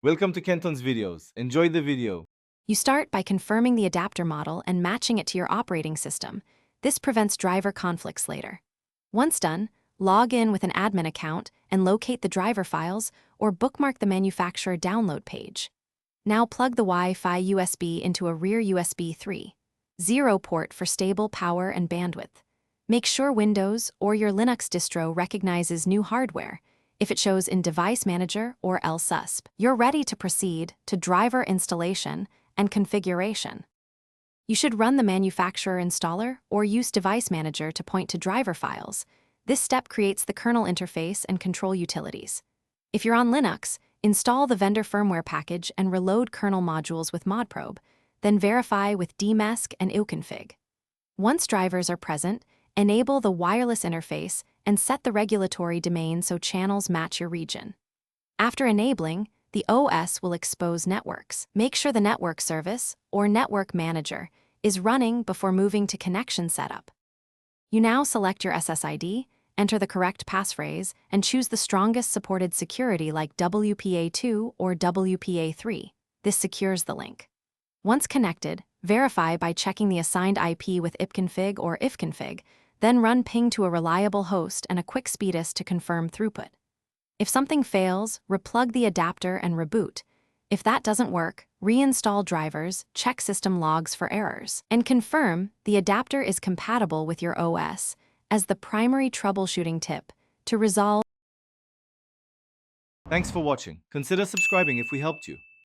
Welcome to Kenton's videos. Enjoy the video. You start by confirming the adapter model and matching it to your operating system. This prevents driver conflicts later. Once done, log in with an admin account and locate the driver files or bookmark the manufacturer download page. Now plug the Wi-Fi USB into a rear USB 3.0 port for stable power and bandwidth. Make sure Windows or your Linux distro recognizes new hardware if it shows in Device Manager or LSUSP. You're ready to proceed to driver installation and configuration. You should run the manufacturer installer or use Device Manager to point to driver files. This step creates the kernel interface and control utilities. If you're on Linux, install the vendor firmware package and reload kernel modules with modprobe, then verify with dmesc and uconfig. Once drivers are present, enable the wireless interface and set the regulatory domain so channels match your region. After enabling, the OS will expose networks. Make sure the network service, or network manager, is running before moving to connection setup. You now select your SSID, enter the correct passphrase, and choose the strongest supported security like WPA2 or WPA3. This secures the link. Once connected, verify by checking the assigned IP with ipconfig or ifconfig, then run ping to a reliable host and a quick speedus to confirm throughput. If something fails, replug the adapter and reboot. If that doesn't work, reinstall drivers, check system logs for errors, and confirm the adapter is compatible with your OS as the primary troubleshooting tip to resolve. Thanks for watching. Consider subscribing if we helped you.